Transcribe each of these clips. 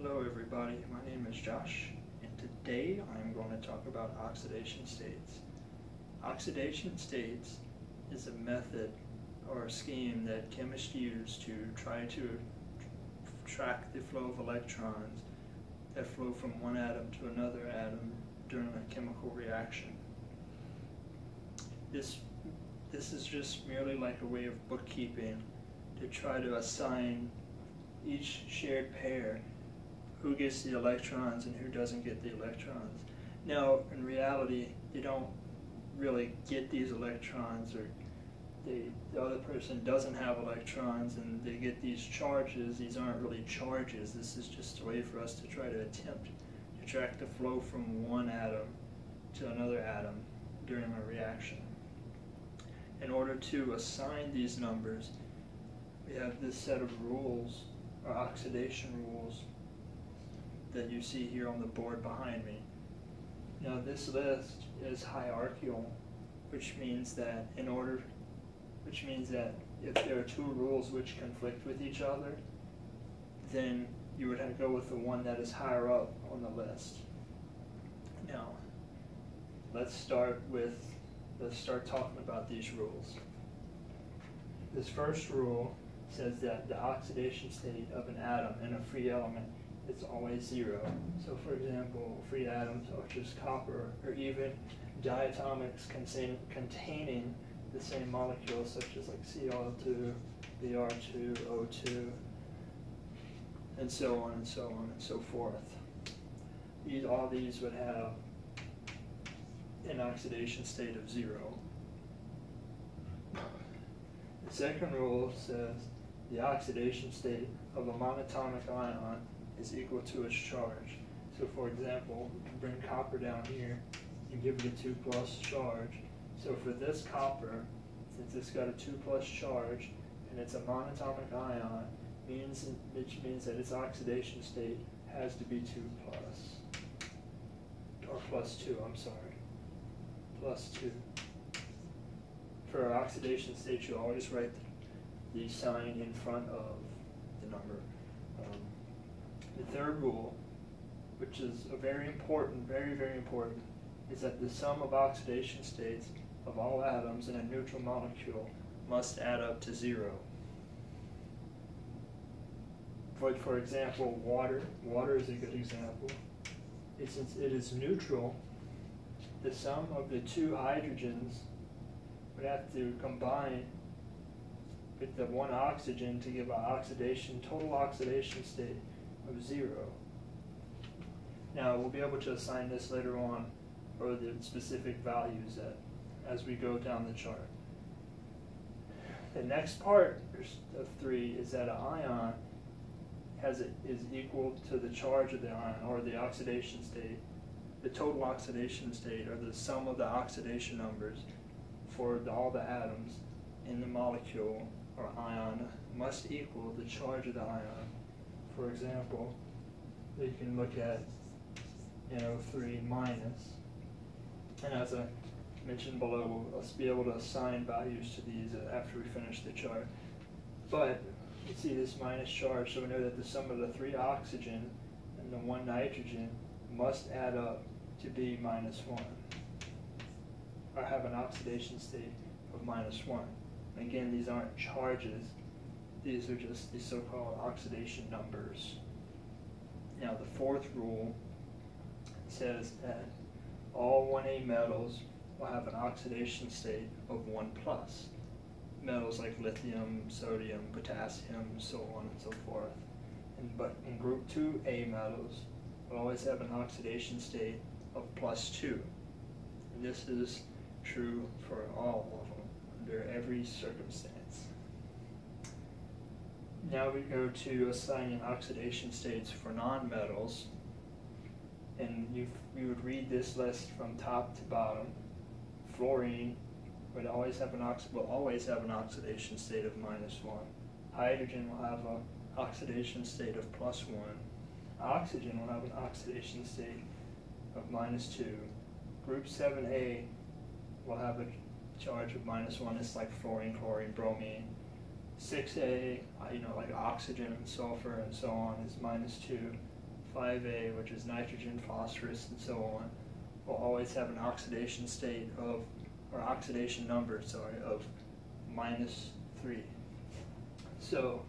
Hello everybody, my name is Josh, and today I'm going to talk about oxidation states. Oxidation states is a method or a scheme that chemists use to try to track the flow of electrons that flow from one atom to another atom during a chemical reaction. This is just merely like a way of bookkeeping to try to assign each shared pair who gets the electrons and who doesn't get the electrons. Now, in reality, they don't really get these electrons, or the other person doesn't have electrons and they get these charges. These aren't really charges. This is just a way for us to try to attempt to track the flow from one atom to another atom during a reaction. In order to assign these numbers, we have this set of rules, or oxidation rules, that you see here on the board behind me. Now this list is hierarchical, which means that if there are two rules which conflict with each other, then you would have to go with the one that is higher up on the list. Now, let's start talking about these rules. This first rule says that the oxidation state of an atom in a free element is always zero. So for example, free atoms such as copper, or even diatomics containing the same molecules such as like Cl2, Br2, O2, and so on and so on and so forth. All these would have an oxidation state of zero. The second rule says the oxidation state of a monatomic ion is equal to its charge. So for example, you can bring copper down here and give it a 2+ charge. So for this copper, since it's got a 2+ charge and it's a monatomic ion, which means that its oxidation state has to be 2+, or +2, I'm sorry, +2. For our oxidation state, you always write the sign in front of the number. The third rule, which is very important, very important, is that the sum of oxidation states of all atoms in a neutral molecule must add up to 0. For example, water is a good example. Since it is neutral, the sum of the two hydrogens would have to combine with the one oxygen to give an total oxidation state of 0. Now we'll be able to assign this later on, or the specific values as we go down the chart. The next part of 3 is that an ion is equal to the charge of the ion, or the oxidation state. The total oxidation state, or the sum of the oxidation numbers for all the atoms in the molecule or ion, must equal the charge of the ion. For example, you can look at NO3 minus, and as I mentioned below, we'll be able to assign values to these after we finish the chart. But you see this minus charge, so we know that the sum of the 3 oxygen and the 1 nitrogen must add up to be -1, or have an oxidation state of -1. And again, these aren't charges. These are just the so-called oxidation numbers. Now the fourth rule says that all 1A metals will have an oxidation state of 1+. Metals like lithium, sodium, potassium, so on and so forth. But in group 2A metals will always have an oxidation state of +2. And this is true for all of them, under every circumstance. Now we go to assigning oxidation states for nonmetals, and you would read this list from top to bottom. Fluorine will always have an oxidation state of -1. Hydrogen will have an oxidation state of +1. Oxygen will have an oxidation state of -2. Group 7A will have a charge of -1. It's like fluorine, chlorine, bromine. 6A, like oxygen and sulfur and so on, is -2. 5A, which is nitrogen, phosphorus, and so on, will always have an oxidation state of, or oxidation number, sorry, of -3. So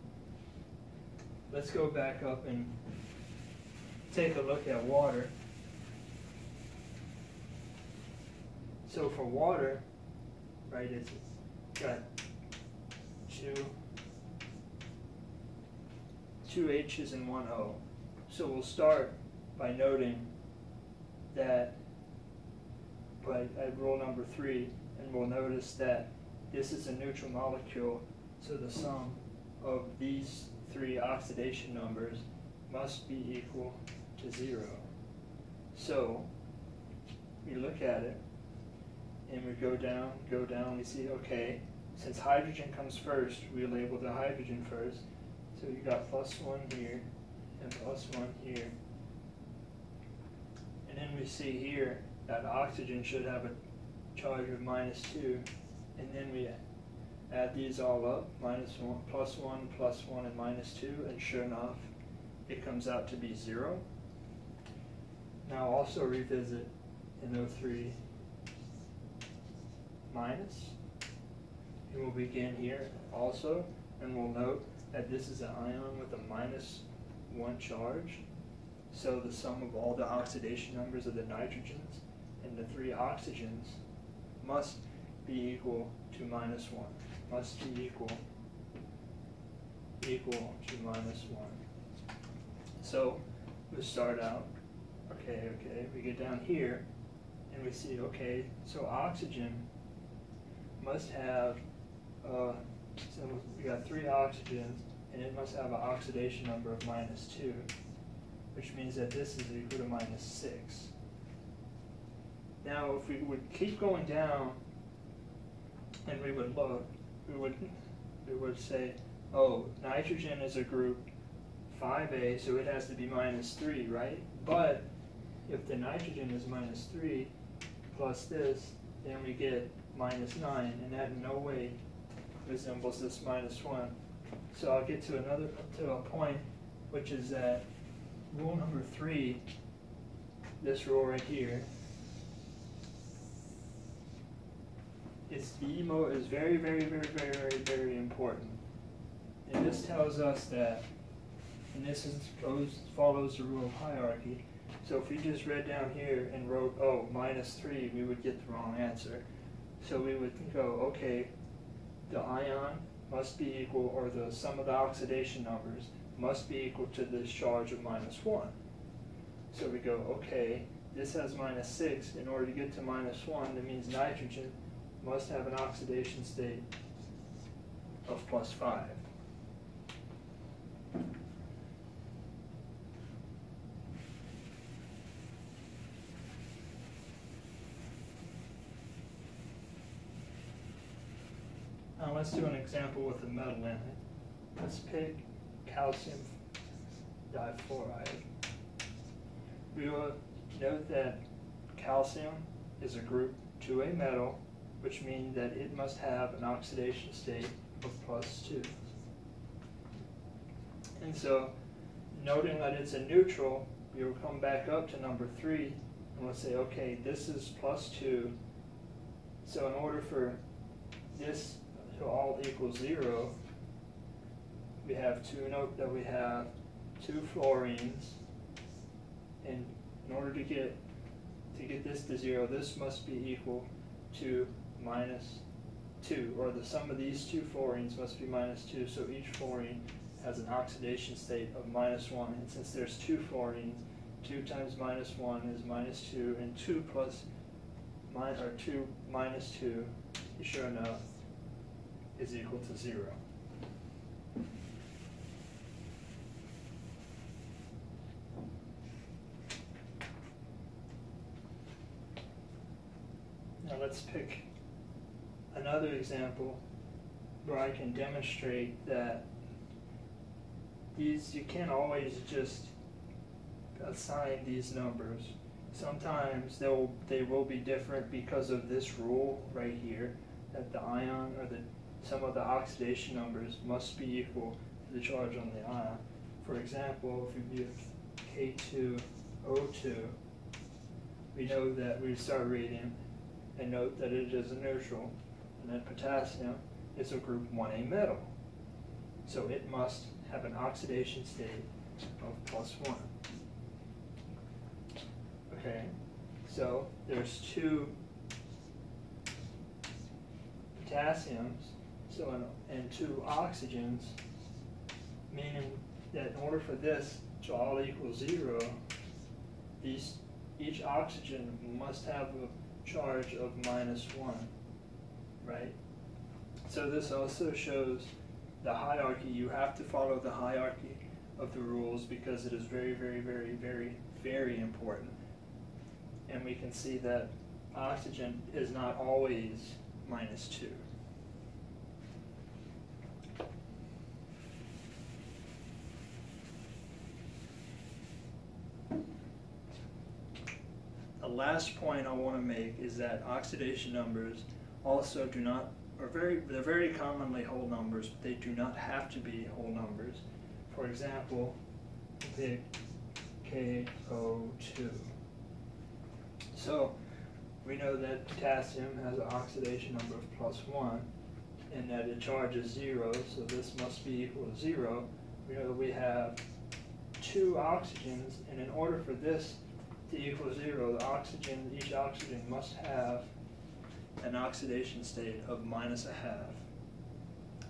let's go back up and take a look at water. So for water, right, it's got two H's and one O. So we'll start by noting that at rule number 3, and we'll notice that this is a neutral molecule, so the sum of these 3 oxidation numbers must be equal to 0. So we look at it, and we go down, we see, okay, since hydrogen comes first, we label the hydrogen first. So you got +1 here, and +1 here. And then we see here that oxygen should have a charge of -2, and then we add these all up, -1, +1, +1, and -2, and sure enough, it comes out to be 0. Now also revisit in O3 minus, and we'll begin here also, and we'll note that this is an ion with a -1 charge, so the sum of all the oxidation numbers of the nitrogens and the 3 oxygens must be equal to -1, must be equal to -1. So we start out, okay, we get down here, and we see, okay, so oxygen must have, so we got 3 oxygens, and it must have an oxidation number of -2, which means that this is equal to -6. Now, if we would keep going down, and we would look, we would say, oh, nitrogen is a group 5A, so it has to be -3, right? But if the nitrogen is -3 plus this, then we get -9, and that in no way resembles this -1. So I'll get to a point, which is that rule number 3, this rule right here, is very, very, very, very, very, very important. And this tells us that, and this follows the rule of hierarchy. So if we just read down here and wrote, oh, -3, we would get the wrong answer. So we would go, okay, the ion must be equal, or the sum of the oxidation numbers must be equal to this charge of -1. So we go, okay, this has -6. In order to get to -1, that means nitrogen must have an oxidation state of +5. Now let's do an example with a metal in it. Let's pick calcium difluoride. We will note that calcium is a group 2A metal, which means that it must have an oxidation state of +2. And so, noting that it's a neutral, we will come back up to number 3, and we'll say, okay, this is +2. So in order for this to all equal 0, we have note that we have 2 fluorines, and in order to get this to 0, this must be equal to -2, or the sum of these 2 fluorines must be -2, so each fluorine has an oxidation state of -1, and since there's 2 fluorines, 2 times -1 is -2, and 2 minus 2, sure enough, is equal to 0. Now let's pick another example where I can demonstrate that you can't always just assign these numbers. Sometimes they will be different because of this rule right here, that the ion, or some of the oxidation numbers must be equal to the charge on the ion. For example, if you give K2O2, we know that we start reading and note that it is a neutral, and that potassium is a group 1A metal. So it must have an oxidation state of +1. Okay, so there's 2 potassiums and 2 oxygens, meaning that in order for this to all equal 0, each oxygen must have a charge of -1, right? So this also shows the hierarchy. You have to follow the hierarchy of the rules because it is very, very, very, very, very important. And we can see that oxygen is not always -2. The last point I want to make is that oxidation numbers also they're very commonly whole numbers, but they do not have to be whole numbers. For example, pick KO2. So we know that potassium has an oxidation number of +1 and that its charge is 0, so this must be equal to 0. We know that we have 2 oxygens, and in order for this to equal 0, each oxygen must have an oxidation state of -0.5.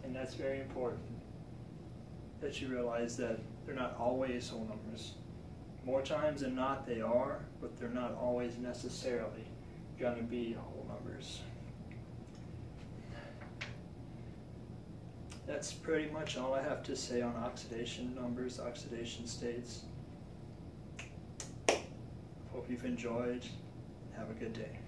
And that's very important that you realize that they're not always whole numbers. More times than not they are, but they're not always necessarily going to be whole numbers. That's pretty much all I have to say on oxidation numbers, oxidation states. Hope you've enjoyed. Have a good day.